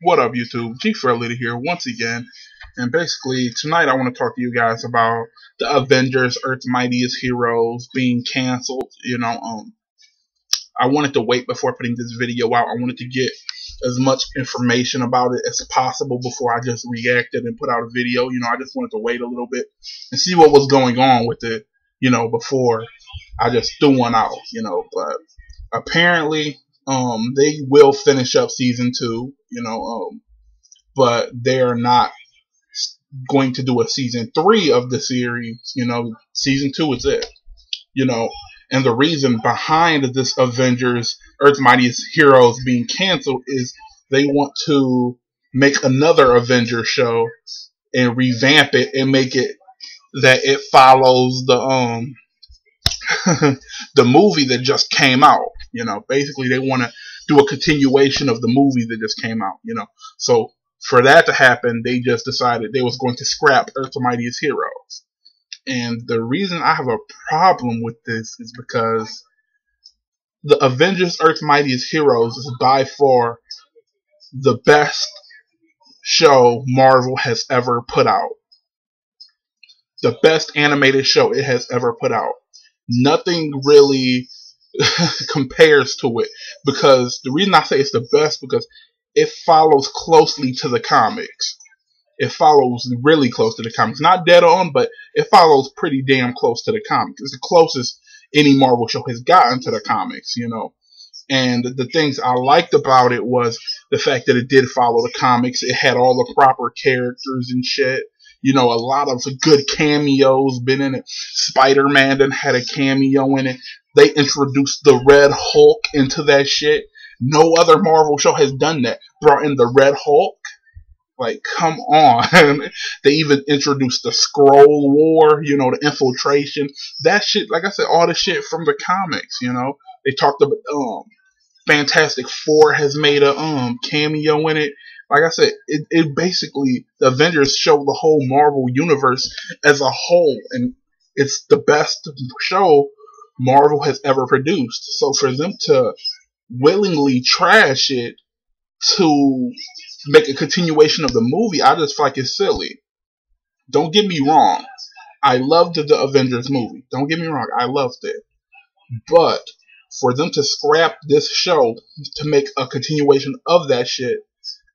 What up, YouTube? G Fairleader here once again, and basically tonight I want to talk to you guys about the Avengers: Earth's Mightiest Heroes being canceled. I wanted to wait before putting this video out. I wanted to get as much information about it as possible before I just reacted and put out a video. I just wanted to wait a little bit and see what was going on with it. Before I just threw one out. But apparently, they will finish up season 2. But they're not going to do a season 3 of the series. Season 2 is it. And the reason behind this Avengers Earth's Mightiest Heroes being canceled is they want to make another Avengers show and revamp it and make it that it follows the the movie that just came out. Basically they want to do a continuation of the movie that just came out. So for that to happen, they just decided they was going to scrap Earth's Mightiest Heroes. And the reason I have a problem with this is because the Avengers Earth's Mightiest Heroes is by far the best show Marvel has ever put out. The best animated show it has ever put out. Nothing really compares to it, because the reason I say it's the best because it follows closely to the comics. It follows really close to the comics. Not dead on, but it follows pretty damn close to the comics. It's the closest any Marvel show has gotten to the comics, And the things I liked about it was the fact that it did follow the comics. It had all the proper characters and shit. A lot of good cameos been in it. Spider-Man done had a cameo in it. They introduced the Red Hulk into that shit. No other Marvel show has done that. Brought in the Red Hulk. Like, come on. They even introduced the Skrull War, the infiltration. That shit, like I said, all the shit from the comics, They talked about, Fantastic Four has made a cameo in it. Like I said, it basically, the Avengers show the whole Marvel universe as a whole, and it's the best show Marvel has ever produced. So for them to willingly trash it to make a continuation of the movie, I just feel like it's silly. Don't get me wrong. I loved the Avengers movie. Don't get me wrong. I loved it. But for them to scrap this show to make a continuation of that shit,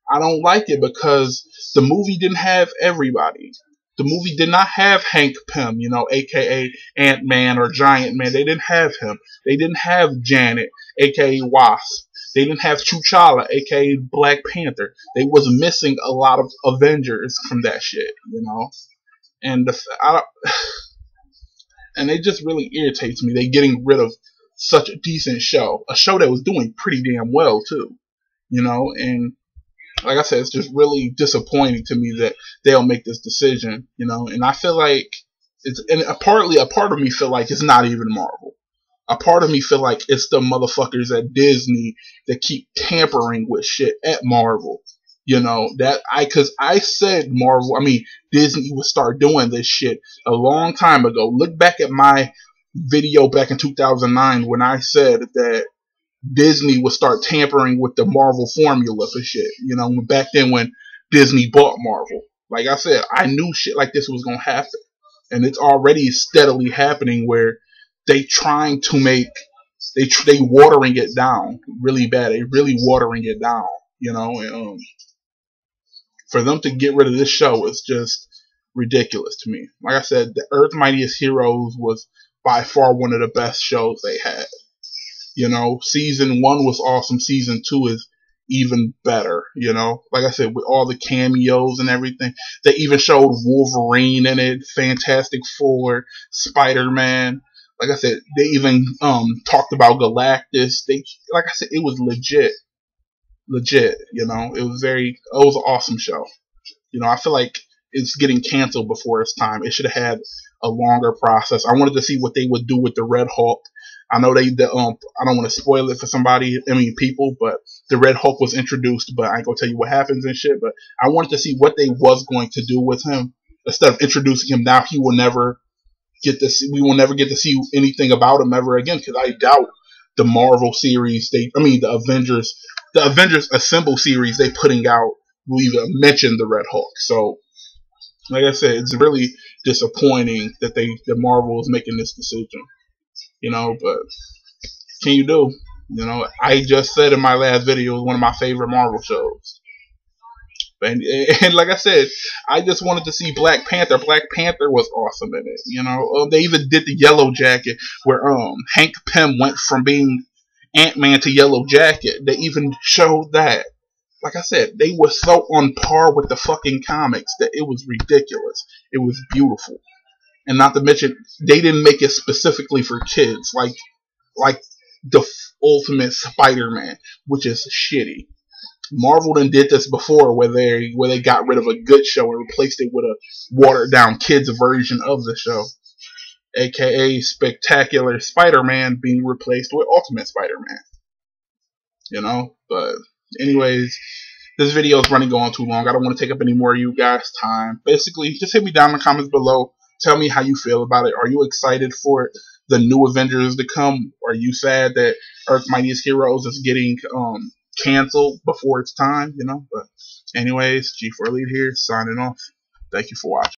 I don't like it, because the movie didn't have everybody. The movie did not have Hank Pym, aka Ant-Man or Giant Man. They didn't have him. They didn't have Janet, aka Wasp. They didn't have T'Challa, aka Black Panther. They was missing a lot of Avengers from that shit, And and it just really irritates me. They getting rid of such a decent show, a show that was doing pretty damn well too, And like I said, it's just really disappointing to me that they'll make this decision, And I feel like a part of me feel like it's not even Marvel. A part of me feel like it's the motherfuckers at Disney that keep tampering with shit at Marvel. Cause I said Disney would start doing this shit a long time ago. Look back at my video back in 2009 when I said that Disney would start tampering with the Marvel formula for shit. Back then when Disney bought Marvel. Like I said, I knew shit like this was gonna happen. And it's already steadily happening where they trying to make, they watering it down really bad. They really watering it down, and for them to get rid of this show is just ridiculous to me. Like I said, the Earth's Mightiest Heroes was by far one of the best shows they had. Season 1 was awesome. Season 2 is even better, Like I said, with all the cameos and everything. They even showed Wolverine in it, Fantastic Four, Spider-Man. Like I said, they even talked about Galactus. Like I said, it was legit. It was an awesome show. I feel like it's getting canceled before its time. It should have had a longer process. I wanted to see what they would do with the Red Hulk. I know I don't want to spoil it for people, but the Red Hulk was introduced, but I ain't gonna tell you what happens and shit. But I wanted to see what they was going to do with him. Instead of introducing him now, we will never get to see anything about him ever again, because I doubt the Marvel series, the Avengers Assemble series they putting out even mention the Red Hulk. So, like I said, it's really disappointing that Marvel is making this decision. But can you do? I just said in my last video, it was one of my favorite Marvel shows. And like I said, I just wanted to see Black Panther. Black Panther was awesome in it. They even did the Yellow Jacket where Hank Pym went from being Ant-Man to Yellow Jacket. They even showed that. Like I said, they were so on par with the fucking comics that it was ridiculous. It was beautiful. And not to mention, they didn't make it specifically for kids, like the Ultimate Spider-Man, which is shitty. Marvel done did this before, where they got rid of a good show and replaced it with a watered down kids version of the show, aka Spectacular Spider-Man being replaced with Ultimate Spider-Man. But anyways, this video is running on too long. I don't want to take up any more of you guys' time. Basically, just hit me down in the comments below. Tell me how you feel about it. Are you excited for the new Avengers to come? Are you sad that Earth's Mightiest Heroes is getting canceled before it's time? But anyways, G4 Elite here, signing off. Thank you for watching.